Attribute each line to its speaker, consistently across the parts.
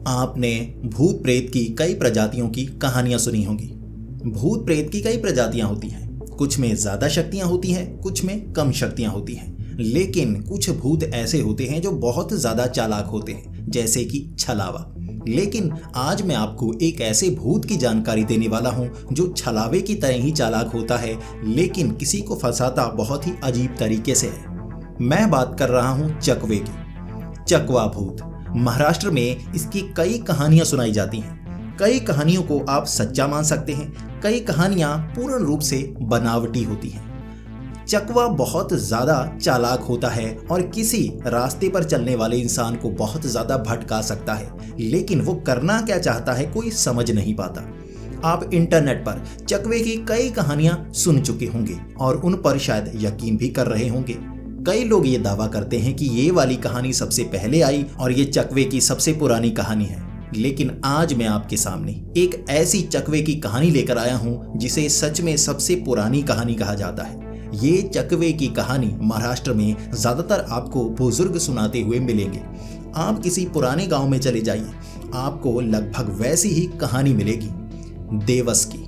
Speaker 1: आपने भूत प्रेत की कई प्रजातियों की कहानियां सुनी होंगी। भूत प्रेत की कई प्रजातियां होती हैं। कुछ में ज़्यादा शक्तियां होती हैं, कुछ में कम शक्तियां होती हैं। लेकिन कुछ भूत ऐसे होते हैं जो बहुत ज़्यादा चालाक होते हैं, जैसे कि छलावा। लेकिन आज मैं आपको एक ऐसे भूत की जानकारी देने वाला हूं जो छलावे की तरह ही चालाक होता है, लेकिन किसी को फंसाता बहुत ही अजीब तरीके से है। मैं बात कर रहा हूं चकवे की। चकवा भूत। महाराष्ट्र में इसकी कई कहानियां सुनाई जाती हैं। कई कहानियों को आप सच्चा मान सकते हैं, कई कहानियां पूर्ण रूप से बनावटी होती हैं। चकवा बहुत ज़्यादा चालाक होता है और किसी रास्ते पर चलने वाले इंसान को बहुत ज़्यादा भटका सकता है, लेकिन वो करना क्या चाहता है कोई समझ नहीं पाता। आप इंटरनेट पर चकवे की कई कहानियां सुन चुके होंगे और उन पर शायद यकीन भी कर रहे होंगे। कई लोग ये दावा करते हैं कि ये वाली कहानी सबसे पहले आई और ये चकवे की सबसे पुरानी कहानी है। लेकिन आज मैं आपके सामने एक ऐसी चकवे की कहानी लेकर आया हूं जिसे सच में सबसे पुरानी कहानी कहा जाता है। ये चकवे की कहानी महाराष्ट्र में ज्यादातर आपको बुजुर्ग सुनाते हुए मिलेंगे। आप किसी पुराने गांव में चले जाइए, आपको लगभग वैसी ही कहानी मिलेगी। देवस की।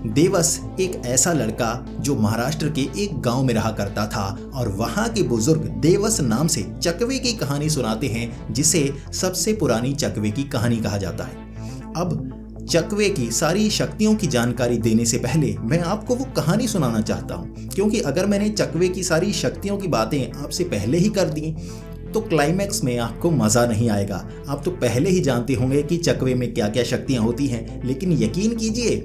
Speaker 1: देवस एक ऐसा लड़का जो महाराष्ट्र के एक गांव में रहा करता था और वहां के बुजुर्ग देवस नाम से चकवे की कहानी सुनाते हैं, जिसे सबसे पुरानी चकवे की कहानी कहा जाता है। अब चकवे की सारी शक्तियों की जानकारी देने से पहले मैं आपको वो कहानी सुनाना चाहता हूँ, क्योंकि अगर मैंने चकवे की सारी शक्तियों की बातें आपसे पहले ही कर दी तो क्लाइमैक्स में आपको मज़ा नहीं आएगा। आप तो पहले ही जानते होंगे कि चकवे में क्या क्या शक्तियाँ होती हैं, लेकिन यकीन कीजिए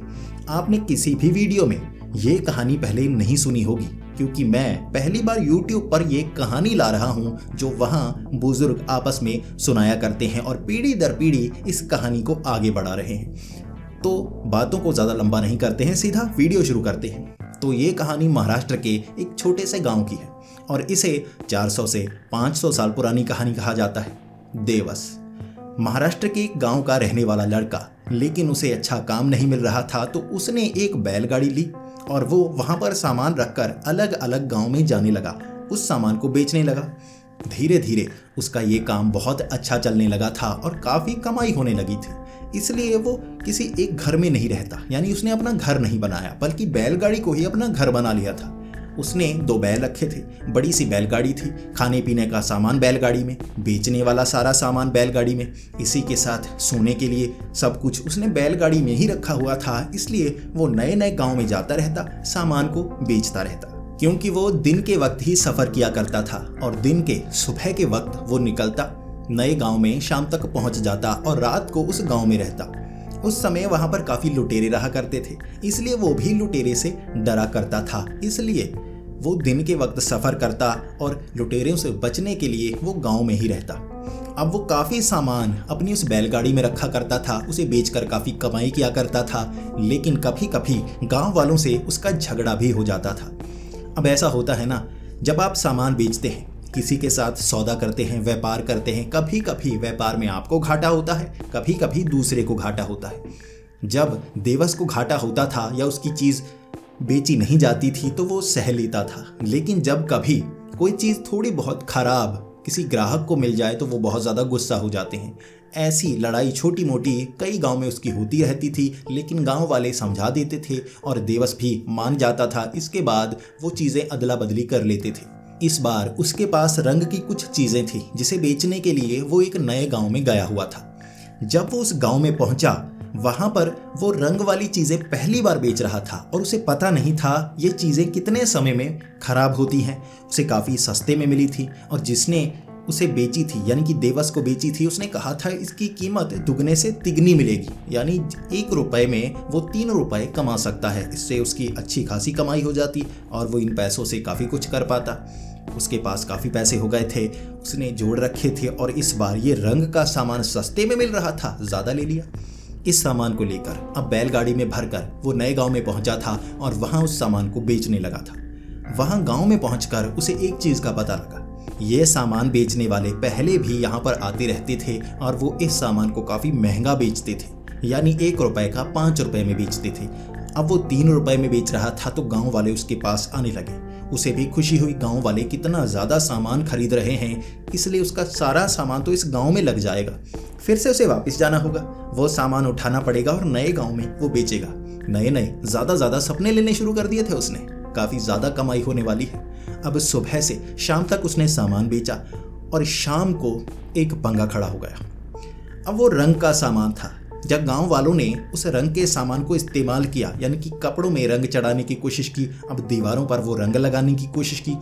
Speaker 1: आपने किसी भी वीडियो में ये कहानी पहले नहीं सुनी होगी, क्योंकि मैं पहली बार YouTube पर ये कहानी ला रहा हूँ जो वहाँ बुजुर्ग आपस में सुनाया करते हैं और पीढ़ी दर पीढ़ी इस कहानी को आगे बढ़ा रहे हैं। तो बातों को ज़्यादा लंबा नहीं करते हैं, सीधा वीडियो शुरू करते हैं। तो ये कहानी महाराष्ट्र के एक छोटे से गाँव की है और इसे 400 से 500 साल पुरानी कहानी कहा जाता है। देवस महाराष्ट्र के एक गांव का रहने वाला लड़का, लेकिन उसे अच्छा काम नहीं मिल रहा था, तो उसने एक बैलगाड़ी ली और वो वहां पर सामान रखकर अलग अलग गांव में जाने लगा, उस सामान को बेचने लगा। धीरे धीरे उसका ये काम बहुत अच्छा चलने लगा था और काफ़ी कमाई होने लगी थी। इसलिए वो किसी एक घर में नहीं रहता, यानी उसने अपना घर नहीं बनाया, बल्कि बैलगाड़ी को ही अपना घर बना लिया था। उसने 2 बैल रखे थे, बड़ी सी बैलगाड़ी थी, खाने पीने का सामान बैलगाड़ी में, बेचने वाला सारा सामान बैलगाड़ी में, इसी के साथ सोने के लिए सब कुछ उसने बैलगाड़ी में ही रखा हुआ था। इसलिए वो नए नए गांव में जाता रहता, सामान को बेचता रहता, क्योंकि वो दिन के वक्त ही सफ़र किया करता था और दिन के सुबह के वक्त वो निकलता, नए गाँव में शाम तक पहुँच जाता और रात को उस गाँव में रहता। उस समय वहां पर काफी लुटेरे रहा करते थे, इसलिए वो भी लुटेरे से डरा करता था। इसलिए वो दिन के वक्त सफर करता और लुटेरों से बचने के लिए वो गांव में ही रहता। अब वो काफी सामान अपनी उस बैलगाड़ी में रखा करता था, उसे बेचकर काफी कमाई किया करता था, लेकिन कभी कभी गांव वालों से उसका झगड़ा भी हो जाता था। अब ऐसा होता है ना, जब आप सामान बेचते हैं, किसी के साथ सौदा करते हैं, व्यापार करते हैं, कभी कभी व्यापार में आपको घाटा होता है, कभी कभी दूसरे को घाटा होता है। जब देवस को घाटा होता था या उसकी चीज़ बेची नहीं जाती थी तो वो सह लेता था, लेकिन जब कभी कोई चीज़ थोड़ी बहुत खराब किसी ग्राहक को मिल जाए तो वो बहुत ज़्यादा गुस्सा हो जाते हैं। ऐसी लड़ाई छोटी मोटी कई गांव में उसकी होती रहती थी, लेकिन गांव वाले समझा देते थे और देवस भी मान जाता था। इसके बाद वो चीज़ें अदला बदली कर लेते थे। इस बार उसके पास रंग की कुछ चीज़ें थी जिसे बेचने के लिए वो एक नए गांव में गया हुआ था। जब वो उस गांव में पहुंचा, वहां पर वो रंग वाली चीज़ें पहली बार बेच रहा था और उसे पता नहीं था ये चीज़ें कितने समय में खराब होती हैं। उसे काफ़ी सस्ते में मिली थी और जिसने उसे बेची थी, यानी कि देवस को बेची थी, उसने कहा था इसकी कीमत दुगने से तिगनी मिलेगी, यानी 1 रुपए में वो 3 रुपए कमा सकता है। इससे उसकी अच्छी खासी कमाई हो जाती और वो इन पैसों से काफ़ी कुछ कर पाता। उसके पास काफ़ी पैसे हो गए थे, उसने जोड़ रखे थे और इस बार ये रंग का सामान सस्ते में मिल रहा था, ज़्यादा ले लिया। इस सामान को लेकर अब बैलगाड़ी में भरकर वो नए गांव में पहुंचा था और वहां उस सामान को बेचने लगा था। वहां गांव में पहुंचकर उसे एक चीज़ का पता लगा, ये सामान बेचने वाले पहले भी यहाँ पर आते रहते थे और वो इस सामान को काफ़ी महंगा बेचते थे, यानी 1 रुपए का 5 रुपए में बेचते थे। अब वो 3 रुपए में बेच रहा था तो गाँव वाले उसके पास आने लगे। उसे भी खुशी हुई, गांव वाले कितना ज़्यादा सामान खरीद रहे हैं, इसलिए उसका सारा सामान तो इस गांव में लग जाएगा। फिर से उसे वापस जाना होगा, वो सामान उठाना पड़ेगा और नए गांव में वो बेचेगा। नए नए ज़्यादा सपने लेने शुरू कर दिए थे उसने, काफ़ी ज़्यादा कमाई होने वाली है। अब सुबह से शाम तक उसने सामान बेचा और शाम को एक पंगा खड़ा हो गया। अब वो रंग का सामान था। जब गांव वालों ने उस रंग के सामान को इस्तेमाल किया, यानी कि कपड़ों में रंग चढ़ाने की कोशिश की, अब दीवारों पर वो रंग लगाने की कोशिश की,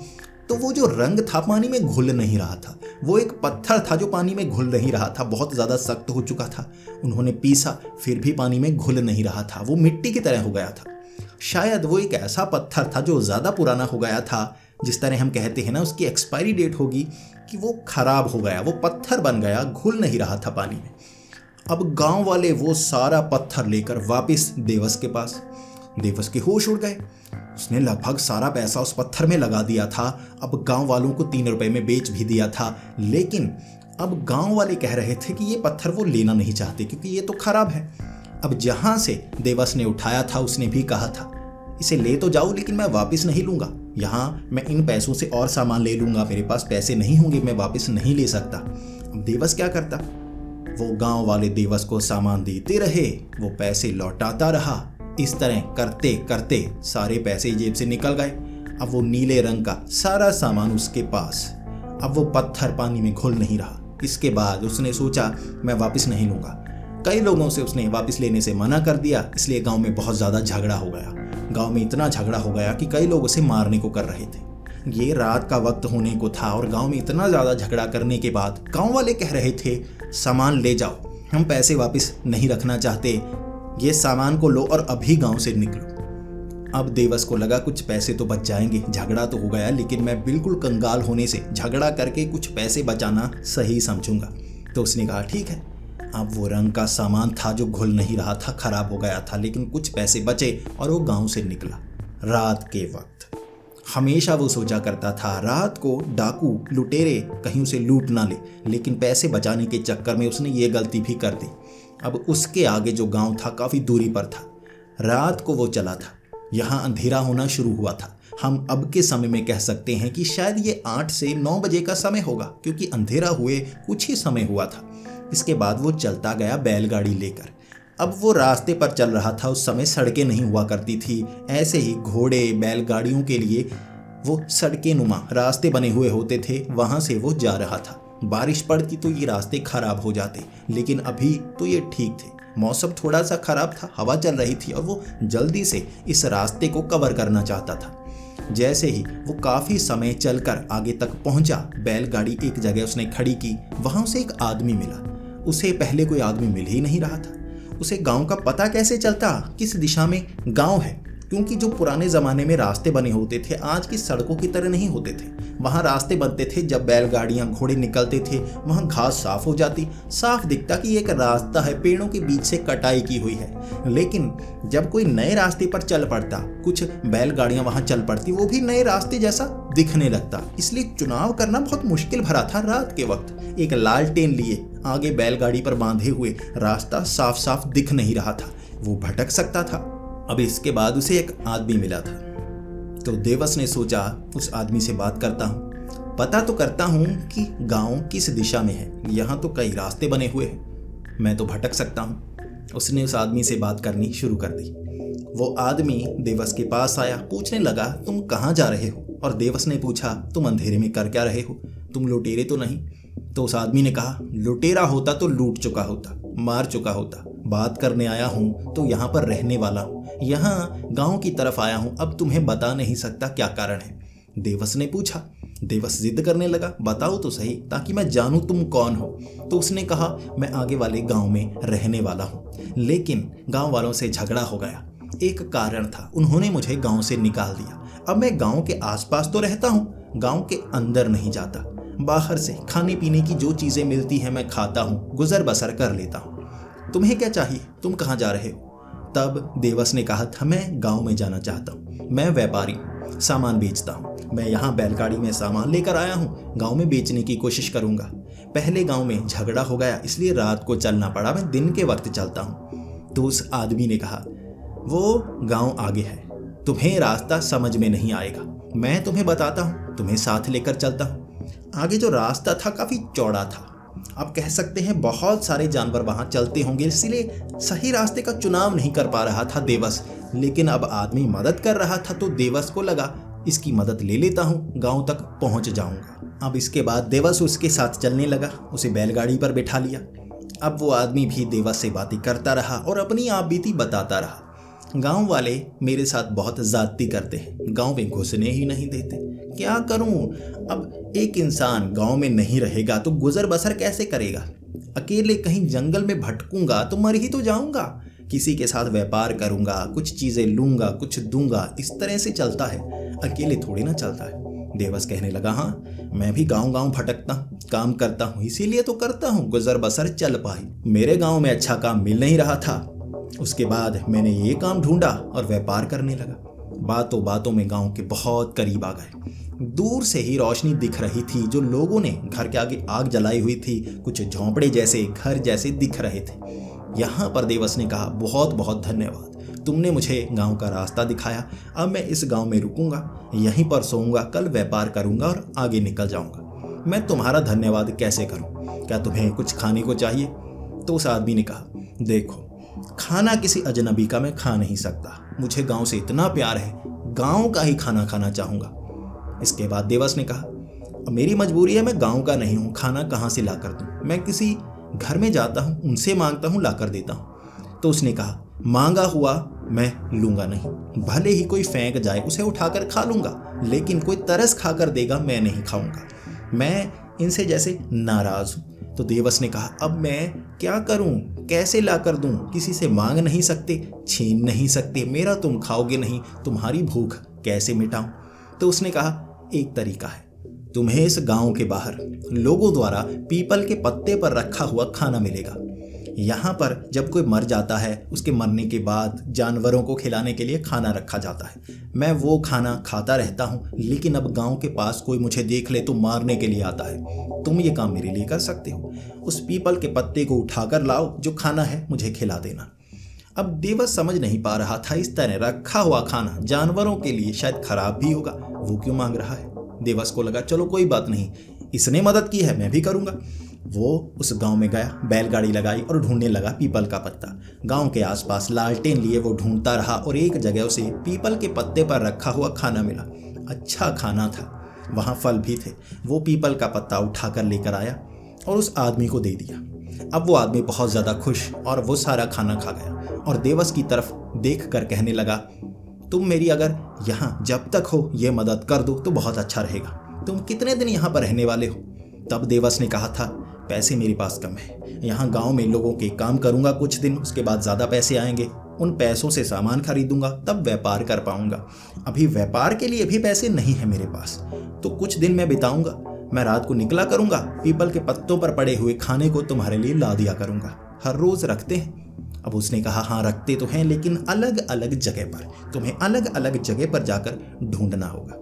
Speaker 1: तो वो जो रंग था पानी में घुल नहीं रहा था। वो एक पत्थर था जो पानी में घुल नहीं रहा था, बहुत ज़्यादा सख्त हो चुका था। उन्होंने पीसा, फिर भी पानी में घुल नहीं रहा था, वो मिट्टी की तरह हो गया था। शायद वो एक ऐसा पत्थर था जो ज़्यादा पुराना हो गया था, जिस तरह हम कहते हैं ना उसकी एक्सपायरी डेट होगी, कि वो खराब हो गया, वो पत्थर बन गया, घुल नहीं रहा था पानी में। अब गांव वाले वो सारा पत्थर लेकर वापस देवस के पास, देवस के होश उड़ गए। उसने लगभग सारा पैसा उस पत्थर में लगा दिया था। अब गांव वालों को 3 रुपए में बेच भी दिया था, लेकिन अब गांव वाले कह रहे थे कि ये पत्थर वो लेना नहीं चाहते क्योंकि ये तो खराब है। अब जहां से देवस ने उठाया था उसने भी कहा था, इसे ले तो जाओ लेकिन मैं वापस नहीं लूंगा, यहाँ मैं इन पैसों से और सामान ले लूंगा, मेरे पास पैसे नहीं होंगे, मैं वापस नहीं ले सकता। अब देवस क्या करता, वो गांव वाले देवस को सामान देते रहे, वो पैसे लौटाता रहा। इस तरह करते करते सारे पैसे जेब से निकल गए। अब वो नीले रंग का सारा सामान उसके पास, अब वो पत्थर पानी में घुल नहीं रहा। इसके बाद उसने सोचा मैं वापस नहीं लूंगा। कई लोगों से उसने वापस लेने से मना कर दिया, इसलिए गांव में बहुत ज़्यादा झगड़ा हो गया। गांव में इतना झगड़ा हो गया कि कई लोग उसे मारने को कर रहे थे। ये रात का वक्त होने को था और गांव में इतना ज़्यादा झगड़ा करने के बाद गांव वाले कह रहे थे सामान ले जाओ, हम पैसे वापस नहीं रखना चाहते, ये सामान को लो और अभी गांव से निकलो। अब देवस को लगा कुछ पैसे तो बच जाएंगे, झगड़ा तो हो गया लेकिन मैं बिल्कुल कंगाल होने से झगड़ा करके कुछ पैसे बचाना सही समझूंगा। तो उसने कहा ठीक है। अब वो रंग का सामान था जो घुल नहीं रहा था, खराब हो गया था, लेकिन कुछ पैसे बचे और वो गांव से निकला। रात के वक्त हमेशा वो सोचा करता था रात को डाकू लुटेरे कहीं उसे लूट ना ले, लेकिन पैसे बचाने के चक्कर में उसने ये गलती भी कर दी। अब उसके आगे जो गांव था काफ़ी दूरी पर था। रात को वो चला था, यहाँ अंधेरा होना शुरू हुआ था। हम अब के समय में कह सकते हैं कि शायद ये 8 से 9 बजे का समय होगा, क्योंकि अंधेरा हुए कुछ ही समय हुआ था। इसके बाद वो चलता गया बैलगाड़ी लेकर। अब वो रास्ते पर चल रहा था, उस समय सड़कें नहीं हुआ करती थी, ऐसे ही घोड़े बैलगाड़ियों के लिए वो सड़कें नुमा रास्ते बने हुए होते थे, वहाँ से वो जा रहा था। बारिश पड़ती तो ये रास्ते खराब हो जाते, लेकिन अभी तो ये ठीक थे। मौसम थोड़ा सा खराब था, हवा चल रही थी और वो जल्दी से इस रास्ते को कवर करना चाहता था। जैसे ही वो काफ़ी समय चलकर आगे तक पहुंचा, बैलगाड़ी एक जगह उसने खड़ी की, वहाँ उसे एक आदमी मिला। उसे पहले कोई आदमी मिल ही नहीं रहा था। उसे गांव का पता कैसे चलता किस दिशा में गांव है, क्योंकि जो पुराने ज़माने में रास्ते बने होते थे आज की सड़कों की तरह नहीं होते थे। वहाँ रास्ते बनते थे, जब बैलगाड़ियाँ घोड़े निकलते थे वहाँ घास साफ हो जाती, साफ दिखता कि एक रास्ता है, पेड़ों के बीच से कटाई की हुई है। लेकिन जब कोई नए रास्ते पर चल पड़ता, कुछ बैलगाड़ियाँ वहाँ चल पड़ती, वो भी नए रास्ते जैसा दिखने लगता। इसलिए चुनाव करना बहुत मुश्किल भरा था। रात के वक्त एक लालटेन लिए आगे बैलगाड़ी पर बांधे हुए रास्ता साफ साफ दिख नहीं रहा था, वो भटक सकता था। अब इसके बाद उसे एक आदमी मिला था, तो देवस ने सोचा उस आदमी से बात करता हूँ, पता तो करता हूँ कि गांव किस दिशा में है, यहाँ तो कई रास्ते बने हुए हैं, मैं तो भटक सकता हूँ। उसने उस आदमी से बात करनी शुरू कर दी। वो आदमी देवस के पास आया, पूछने लगा तुम कहाँ जा रहे हो, और देवस ने पूछा तुम अंधेरे में कर क्या रहे हो, तुम लुटेरे तो नहीं। तो उस आदमी ने कहा लुटेरा होता तो लूट चुका होता, मार चुका होता, बात करने आया हूँ तो यहाँ पर रहने वाला हूँ, यहाँ गांव की तरफ आया हूँ, अब तुम्हें बता नहीं सकता क्या कारण है। देवस ने पूछा। देवस जिद करने लगा, बताओ तो सही ताकि मैं जानूं तुम कौन हो। तो उसने कहा मैं आगे वाले गांव में रहने वाला हूँ, लेकिन गांव वालों से झगड़ा हो गया, एक कारण था, उन्होंने मुझे गांव से निकाल दिया। अब मैं गांव के आसपास तो रहता हूँ, गांव के अंदर नहीं जाता, बाहर से खाने पीने की जो चीज़ें मिलती हैं मैं खाता हूँ, गुजर बसर कर लेता हूँ। तुम्हें क्या चाहिए, तुम कहाँ जा रहे हो? तब देवस ने कहा था मैं गांव में जाना चाहता हूँ, मैं व्यापारी हूँ, सामान बेचता हूँ, मैं यहाँ बैलगाड़ी में सामान लेकर आया हूँ, गांव में बेचने की कोशिश करूँगा। पहले गांव में झगड़ा हो गया इसलिए रात को चलना पड़ा, मैं दिन के वक्त चलता हूँ। तो उस आदमी ने कहा वो गांव आगे है, तुम्हें रास्ता समझ में नहीं आएगा, मैं तुम्हें बताता हूँ, तुम्हें साथ लेकर चलता हूँ। आगे जो रास्ता था काफ़ी चौड़ा था। आप कह सकते हैं बहुत सारे जानवर वहाँ चलते होंगे, इसलिए सही रास्ते का चुनाव नहीं कर पा रहा था देवस। लेकिन अब आदमी मदद कर रहा था तो देवस को लगा इसकी मदद ले लेता हूँ, गाँव तक पहुँच जाऊँगा। अब इसके बाद देवस उसके साथ चलने लगा, उसे बैलगाड़ी पर बैठा लिया। अब वो आदमी भी देवस से बातें करता रहा और अपनी आप बीती बताता रहा। गांव वाले मेरे साथ बहुत ज्यादती करते हैं, गांव में घुसने ही नहीं देते, क्या करूं? अब एक इंसान गांव में नहीं रहेगा तो गुजर बसर कैसे करेगा? अकेले कहीं जंगल में भटकूंगा तो मर ही तो जाऊंगा। किसी के साथ व्यापार करूंगा, कुछ चीजें लूंगा, कुछ दूंगा, इस तरह से चलता है, अकेले थोड़ी ना चलता है। देवस कहने लगा, हाँ मैं भी गांव गांव भटकता हूँ, काम करता हूँ, इसीलिए तो करता हूँ, गुजर बसर चल पाई। मेरे गांव में अच्छा काम मिल नहीं रहा था, उसके बाद मैंने ये काम ढूंढा और व्यापार करने लगा। बातों बातों में गांव के बहुत करीब आ गए। दूर से ही रोशनी दिख रही थी, जो लोगों ने घर के आगे आग जलाई हुई थी, कुछ झोंपड़े जैसे, घर जैसे दिख रहे थे। यहाँ पर देवस ने कहा, बहुत बहुत धन्यवाद, तुमने मुझे गांव का रास्ता दिखाया। अब मैं इस गांव में रुकूंगा, यहीं पर सोऊंगा, कल व्यापार करूंगा और आगे निकल जाऊंगा। मैं तुम्हारा धन्यवाद कैसे करूं? क्या तुम्हें कुछ खाने को चाहिए? तो उस आदमी ने कहा, देखो खाना किसी अजनबी का मैं खा नहीं सकता, मुझे गांव से इतना प्यार है, गांव का ही खाना खाना चाहूंगा। इसके बाद देवस ने कहा, मेरी मजबूरी है, मैं गांव का नहीं हूं, खाना कहां से ला कर दूं? मैं किसी घर में जाता हूं, उनसे मांगता हूं, ला कर देता हूं। तो उसने कहा, मांगा हुआ मैं लूंगा नहीं, भले ही कोई फेंक जाए उसे उठाकर खा लूंगा, लेकिन कोई तरस खाकर देगा मैं नहीं खाऊंगा, मैं इनसे जैसे नाराज हूं। तो देवस ने कहा, अब मैं क्या करूं, कैसे ला कर दूं? किसी से मांग नहीं सकते, छीन नहीं सकते, मेरा तुम खाओगे नहीं, तुम्हारी भूख कैसे मिटाऊं? तो उसने कहा, एक तरीका है, तुम्हें इस गांव के बाहर लोगों द्वारा पीपल के पत्ते पर रखा हुआ खाना मिलेगा। यहाँ पर जब कोई मर जाता है, उसके मरने के बाद जानवरों को खिलाने के लिए खाना रखा जाता है। मैं वो खाना खाता रहता हूँ, लेकिन अब गांव के पास कोई मुझे देख ले तो मारने के लिए आता है। तुम ये काम मेरे लिए कर सकते हो, उस पीपल के पत्ते को उठाकर लाओ, जो खाना है मुझे खिला देना। अब देवस समझ नहीं पा रहा था, इस तरह रखा हुआ खाना जानवरों के लिए शायद खराब भी होगा, वो क्यों मांग रहा है। देवस को लगा, चलो कोई बात नहीं, इसने मदद की है, मैं भी करूँगा। वो उस गांव में गया, बैलगाड़ी लगाई और ढूंढने लगा पीपल का पत्ता। गांव के आसपास लालटेन लिए वो ढूंढता रहा और एक जगह उसे पीपल के पत्ते पर रखा हुआ खाना मिला। अच्छा खाना था, वहाँ फल भी थे। वो पीपल का पत्ता उठाकर लेकर आया और उस आदमी को दे दिया। अब वो आदमी बहुत ज़्यादा खुश और वो सारा खाना खा गया और देवस की तरफ देख कर कहने लगा, तुम मेरी अगर यहाँ जब तक हो ये मदद कर दो तो बहुत अच्छा रहेगा। तुम कितने दिन यहाँ पर रहने वाले हो? तब देवस ने कहा था, पैसे मेरे पास कम है, यहाँ गांव में लोगों के काम करूँगा कुछ दिन, उसके बाद ज़्यादा पैसे आएंगे, उन पैसों से सामान खरीदूंगा, तब व्यापार कर पाऊंगा। अभी व्यापार के लिए भी पैसे नहीं है मेरे पास, तो कुछ दिन मैं बिताऊंगा। मैं रात को निकला करूंगा, पीपल के पत्तों पर पड़े हुए खाने को तुम्हारे लिए ला दिया करूंगा। हर रोज रखते हैं? अब उसने कहा, हाँ रखते तो हैं, लेकिन अलग अलग जगह पर, तुम्हें अलग अलग जगह पर जाकर ढूंढना होगा।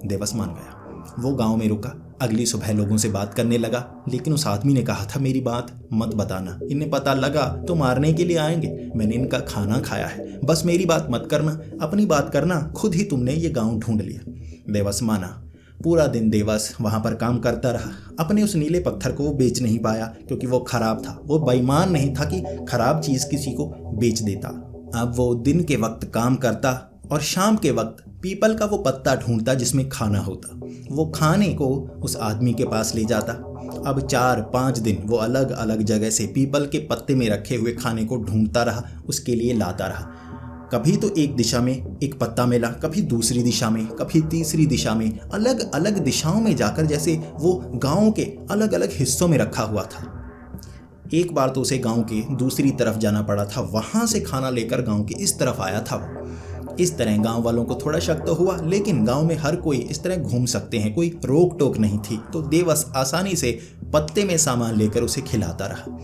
Speaker 1: देवस मान गया। वो गांव में रुका, अगली सुबह लोगों से बात करने लगा, लेकिन उस आदमी ने कहा था, मेरी बात मत बताना, इन्हें पता लगा तो मारने के लिए आएंगे, मैंने इनका खाना खाया है, बस मेरी बात मत करना, अपनी बात करना, खुद ही तुमने ये गांव ढूंढ लिया। देवस माना। पूरा दिन देवस वहां पर काम करता रहा। अपने उस नीले पत्थर को वो बेच नहीं पाया, क्योंकि वो खराब था। वो बेईमान नहीं था कि खराब चीज किसी को बेच देता। अब वो दिन के वक्त काम करता और शाम के वक्त पीपल का वो पत्ता ढूंढता जिसमें खाना होता। वो खाने को उस आदमी के पास ले जाता। अब 4-5 दिन वो अलग अलग जगह से पीपल के पत्ते में रखे हुए खाने को ढूंढता रहा, उसके लिए लाता रहा। कभी तो एक दिशा में एक पत्ता मिला, कभी दूसरी दिशा में, कभी तीसरी दिशा में, अलग अलग दिशाओं में जाकर, जैसे वो गांव के अलग अलग हिस्सों में रखा हुआ था। एक बार तो उसे गांव के दूसरी तरफ जाना पड़ा था, वहां से खाना लेकर गांव के इस तरफ आया था वो। इस तरह गांव वालों को थोड़ा शक तो हुआ, लेकिन गांव में हर कोई इस तरह घूम सकते हैं, कोई रोक टोक नहीं थी, तो देवस आसानी से पत्ते में सामान लेकर उसे खिलाता रहा।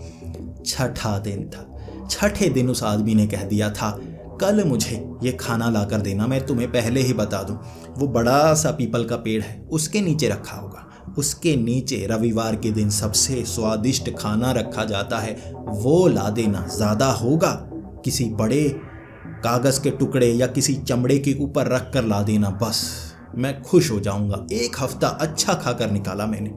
Speaker 1: छठा दिन था। छठे दिन उस आदमी ने कह दिया था, कल मुझे ये खाना ला कर देना। मैं तुम्हें पहले ही बता दूं, वो बड़ा सा पीपल का पेड़ है, उसके नीचे रखा होगा। उसके नीचे रविवार के दिन सबसे स्वादिष्ट खाना रखा जाता है, वो ला देना। ज़्यादा होगा, किसी बड़े कागज के टुकड़े या किसी चमड़े के ऊपर रख कर ला देना, बस मैं खुश हो जाऊंगा। 1 हफ्ता अच्छा खाकर निकाला मैंने।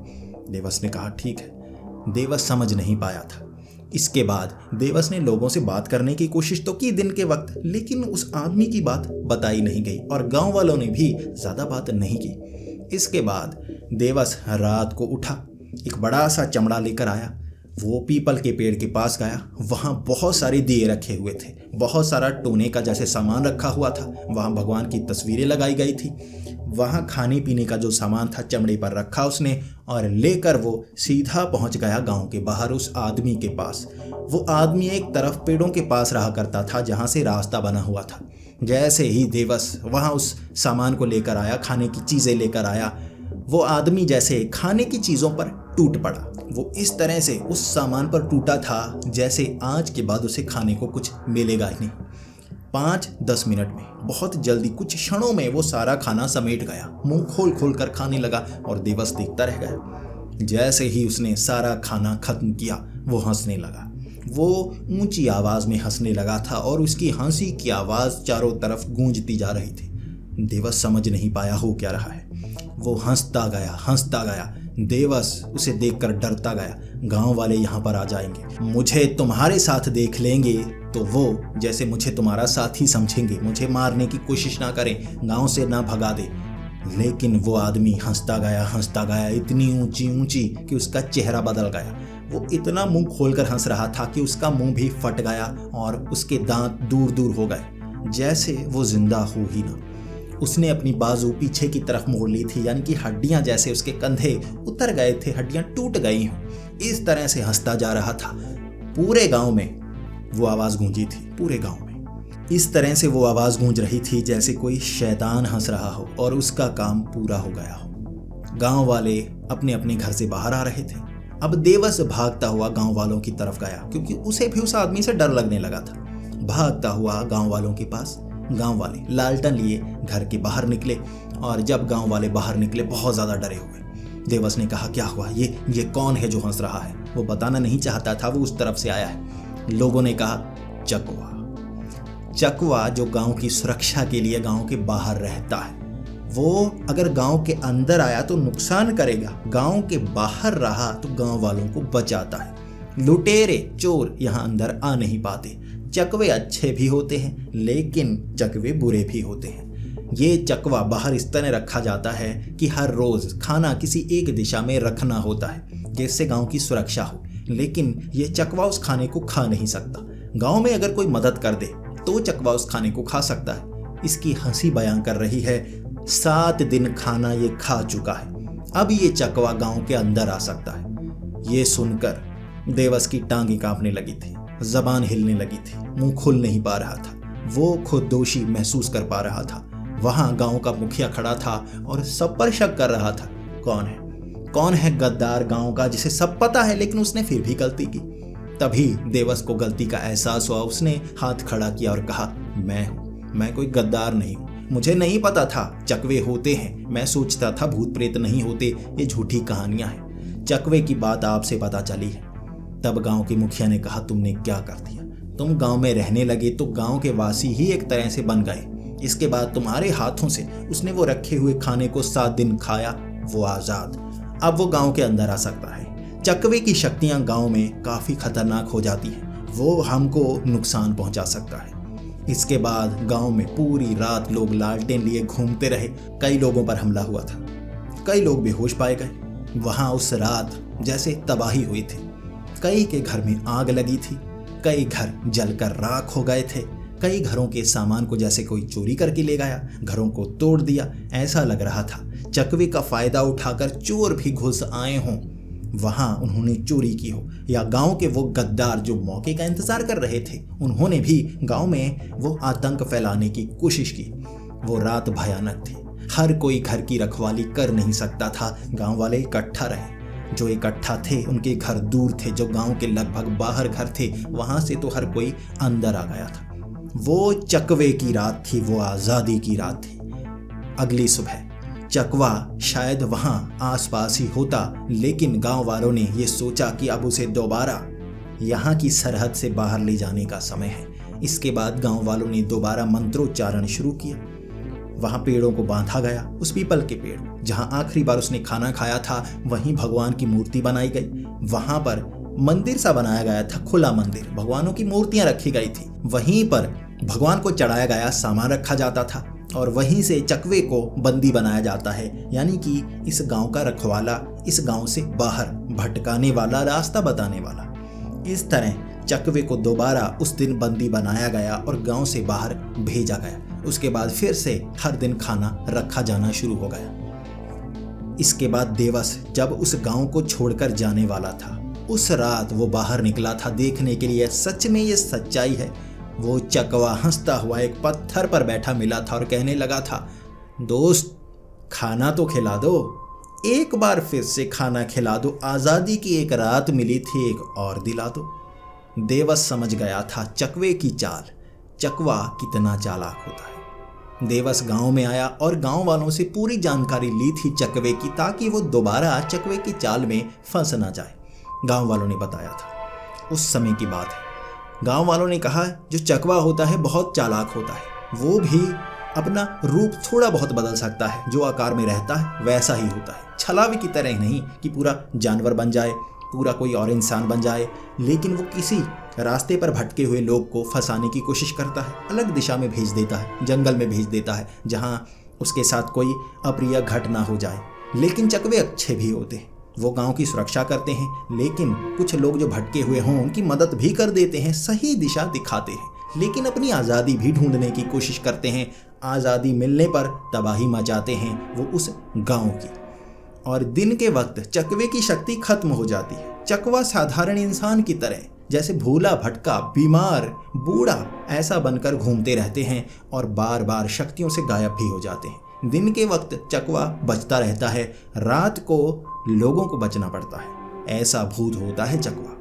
Speaker 1: देवस ने कहा ठीक है। देवस समझ नहीं पाया था। इसके बाद देवस ने लोगों से बात करने की कोशिश तो की दिन के वक्त, लेकिन उस आदमी की बात बताई नहीं गई और गांव वालों ने भी ज्यादा बात नहीं की। इसके बाद देवस रात को उठा, एक बड़ा सा चमड़ा लेकर आया। वो पीपल के पेड़ के पास गया। वहाँ बहुत सारे दिए रखे हुए थे, बहुत सारा टोने का जैसे सामान रखा हुआ था। वहाँ भगवान की तस्वीरें लगाई गई थी। वहाँ खाने पीने का जो सामान था चमड़े पर रखा उसने, और लेकर वो सीधा पहुँच गया गांव के बाहर उस आदमी के पास। वो आदमी एक तरफ पेड़ों के पास रहा करता था जहाँ से रास्ता बना हुआ था। जैसे ही देवस वहाँ उस सामान को लेकर आया, खाने की चीज़ें लेकर आया, वो आदमी जैसे खाने की चीज़ों पर टूट पड़ा। वो इस तरह से उस सामान पर टूटा था जैसे आज के बाद उसे खाने को कुछ मिलेगा ही नहीं। 5-10 मिनट में, बहुत जल्दी, कुछ क्षणों में वो सारा खाना समेट गया, मुंह खोल खोल कर खाने लगा और देवस देखता रह गया। जैसे ही उसने सारा खाना खत्म किया वो हंसने लगा। वो ऊंची आवाज में हंसने लगा था और उसकी हंसी की आवाज चारों तरफ गूंजती जा रही थी। देवस समझ नहीं पाया हो क्या रहा है। वो हंसता गया, हंसता गया। देवस उसे देखकर डरता गया। गांव वाले यहाँ पर आ जाएंगे, मुझे तुम्हारे साथ देख लेंगे तो वो जैसे मुझे तुम्हारा साथी समझेंगे, मुझे मारने की कोशिश ना करें, गांव से ना भगा दे। लेकिन वो आदमी हंसता गया, इतनी ऊंची ऊंची कि उसका चेहरा बदल गया। वो इतना मुंह खोलकर हंस रहा था कि उसका मुंह भी फट गया और उसके दांत दूर दूर हो गए, जैसे वो जिंदा हो ही ना। उसने अपनी बाजू पीछे की तरफ मोड़ ली थी, यानी कि हड्डियां जैसे उसके कंधे उतर गए थे, हड्डियां टूट गई हों। इस तरह से हंसता जा रहा था। पूरे गांव में वो आवाज गूंजी थी, पूरे गांव में इस तरह से वो आवाज गूंज रही थी जैसे कोई शैतान हंस रहा हो और उसका काम पूरा हो गया हो। गांव वाले अपने अपने घर से बाहर आ रहे थे। अब देवस भागता हुआ गांव वालों की तरफ गया, क्योंकि उसे भी उस आदमी से डर लगने लगा था। भागता हुआ गांव वालों के पास। गांव वाले लालटेन लिए घर के बाहर निकले, और जब गांव वाले बाहर निकले बहुत ज्यादा डरे हुए। देवस ने कहा क्या हुआ, ये कौन है जो हंस रहा है। वो बताना नहीं चाहता था वो उस तरफ से आया है। लोगों ने कहा चकवा जो गांव की सुरक्षा के लिए गांव के बाहर रहता है। वो अगर गांव के अंदर आया तो नुकसान करेगा, गांव के बाहर रहा तो गांव वालों को बचाता है। लुटेरे चोर यहाँ अंदर आ नहीं पाते। चकवे अच्छे भी होते हैं लेकिन चकवे बुरे भी होते हैं। ये चकवा बाहर इस तरह रखा जाता है कि हर रोज खाना किसी एक दिशा में रखना होता है जिससे गांव की सुरक्षा हो, लेकिन ये चकवा उस खाने को खा नहीं सकता। गांव में अगर कोई मदद कर दे तो चकवा उस खाने को खा सकता है। इसकी हंसी बयां कर रही है। 7 दिन खाना ये खा चुका है, अब ये चकवा गांव के अंदर आ सकता है। ये सुनकर देवस की टांगें कांपने लगी थी, जबान हिलने लगी थी, मुंह खुल नहीं पा रहा था। वो खुद दोषी महसूस कर पा रहा था। वहां गांव का मुखिया खड़ा था और सब पर शक कर रहा था। कौन है गद्दार गांव का, जिसे सब पता है लेकिन उसने फिर भी गलती की। तभी देवस को गलती का एहसास हुआ। उसने हाथ खड़ा किया और कहा मैं कोई गद्दार नहीं हूं। मुझे नहीं पता था चकवे होते हैं। मैं सोचता था भूत प्रेत नहीं होते, ये झूठी कहानियां हैं। चकवे की बात आपसे पता चली है। तब गांव के मुखिया ने कहा तुमने क्या कर दिया, तुम गांव में रहने लगे तो गांव के वासी ही एक तरह से बन गए। इसके बाद तुम्हारे हाथों से उसने वो रखे हुए खाने को 7 दिन खाया, वो आजाद। अब वो गांव के अंदर आ सकता है। चकवे की शक्तियां गांव में काफी खतरनाक हो जाती हैं, वो हमको नुकसान पहुंचा सकता है। इसके बाद गांव में पूरी रात लोग लालटेन लिए घूमते रहे। कई लोगों पर हमला हुआ था, कई लोग बेहोश पाए गए। वहां उस रात जैसे तबाही हुई थी। कई के घर में आग लगी थी, कई घर जलकर राख हो गए थे। कई घरों के सामान को जैसे कोई चोरी करके ले गया, घरों को तोड़ दिया। ऐसा लग रहा था चकवे का फायदा उठाकर चोर भी घुस आए हों, वहां उन्होंने चोरी की हो, या गांव के वो गद्दार जो मौके का इंतजार कर रहे थे उन्होंने भी गांव में वो आतंक फैलाने की कोशिश की। वो रात भयानक थी। हर कोई घर की रखवाली कर नहीं सकता था। गांव वाले इकट्ठा रहे। जो इकट्ठा थे उनके घर दूर थे, जो गांव के लगभग बाहर घर थे वहां से तो हर कोई अंदर आ गया था। वो चकवे की रात थी, वो आजादी की रात थी। अगली सुबह चकवा शायद वहां आसपास ही होता, लेकिन गांव वालों ने ये सोचा कि अब उसे दोबारा यहाँ की सरहद से बाहर ले जाने का समय है। इसके बाद गांव वालों ने दोबारा मंत्रोच्चारण शुरू किया। वहां पेड़ों को बांधा गया। उस पीपल के पेड़ जहां आखिरी बार उसने खाना खाया था, वहीं भगवान की मूर्ति बनाई गई। वहां पर मंदिर सा बनाया गया था, खुला मंदिर, भगवानों की मूर्तियां रखी गई थी। वहीं पर भगवान को चढ़ाया गया सामान रखा जाता था और वहीं से चकवे को बंदी बनाया जाता है, यानी कि इस गांव का रखवाला, इस गांव से बाहर भटकाने वाला, रास्ता बताने वाला। इस तरह चकवे को दोबारा उस दिन बंदी बनाया गया और गांव से बाहर भेजा गया। उसके बाद फिर से हर दिन खाना रखा जाना शुरू हो गया। इसके बाद देवस जब उस गांव को छोड़कर जाने वाला था, उस रात वो बाहर निकला था देखने के लिए सच में ये सच्चाई है। वो चकवा हंसता हुआ एक पत्थर पर बैठा मिला था और कहने लगा था, दोस्त खाना तो खिला दो, एक बार फिर से खाना खिला दो, आज़ादी की एक रात मिली थी, एक और दिला दो। देवस समझ गया था चकवे की चाल, चकवा कितना चालाक होता है। देवस गांव में आया और गांव वालों से पूरी जानकारी ली थी चकवे की, ताकि वो दोबारा चकवे की चाल में फंस ना जाए। गांव वालों ने बताया था, उस समय की बात है। गांव वालों ने कहा जो चकवा होता है बहुत चालाक होता है, वो भी अपना रूप थोड़ा बहुत बदल सकता है, जो आकार में रहता है वैसा ही होता है, छलावे की तरह नहीं कि पूरा जानवर बन जाए, पूरा कोई और इंसान बन जाए, लेकिन वो किसी रास्ते पर भटके हुए लोग को फंसाने की कोशिश करता है, अलग दिशा में भेज देता है, जंगल में भेज देता है जहाँ उसके साथ कोई अप्रिय घटना हो जाए। लेकिन चकवे अच्छे भी होते हैं, वो गांव की सुरक्षा करते हैं, लेकिन कुछ लोग जो भटके हुए हों उनकी मदद भी कर देते हैं, सही दिशा दिखाते हैं, लेकिन अपनी आज़ादी भी ढूंढने की कोशिश करते हैं। आज़ादी मिलने पर तबाही मचाते हैं वो उस गांव की। और दिन के वक्त चकवे की शक्ति खत्म हो जाती है। चकवा साधारण इंसान की तरह, जैसे भूला भटका, बीमार, बूढ़ा, ऐसा बनकर घूमते रहते हैं और बार बार शक्तियों से गायब भी हो जाते हैं। दिन के वक्त चकवा बचता रहता है, रात को लोगों को बचना पड़ता है। ऐसा भूत होता है चकवा।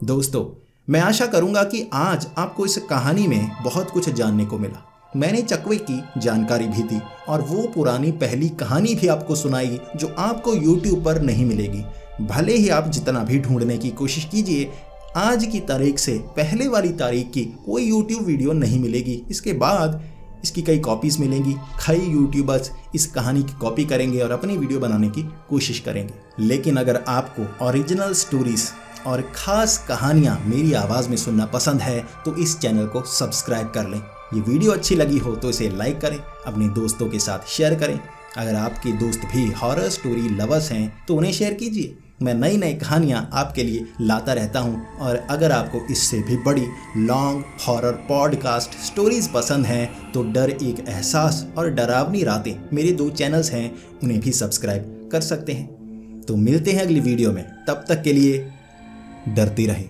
Speaker 1: दोस्तों, मैं आशा करूंगा कि आज आपको इस कहानी में बहुत कुछ जानने को मिला। मैंने चकवे की जानकारी भी दी और वो पुरानी पहली कहानी भी आपको सुनाई जो आपको YouTube पर नहीं मिलेगी। भले ही आप जितना भी ढूंढने की कोशिश कीजिए, आज की तारीख से पहले वाली तारीख की कोई YouTube वीडियो नहीं मिलेगी। इसके बाद इसकी कई कॉपीज़ मिलेंगी। कई यूट्यूबर्स इस कहानी की कॉपी करेंगे और अपनी वीडियो बनाने की कोशिश करेंगे। लेकिन अगर आपको ओरिजिनल स्टोरीज और ख़ास कहानियाँ मेरी आवाज़ में सुनना पसंद है तो इस चैनल को सब्सक्राइब कर लें। ये वीडियो अच्छी लगी हो तो इसे लाइक करें, अपने दोस्तों के साथ शेयर करें। अगर आपके दोस्त भी हॉरर स्टोरी लवर्स हैं तो उन्हें शेयर कीजिए। मैं नई नई कहानियाँ आपके लिए लाता रहता हूँ। और अगर आपको इससे भी बड़ी लॉन्ग हॉरर पॉडकास्ट स्टोरीज पसंद हैं तो डर एक एहसास और डरावनी रातें मेरे 2 चैनल्स हैं, उन्हें भी सब्सक्राइब कर सकते हैं। तो मिलते हैं अगली वीडियो में, तब तक के लिए डरते रहें।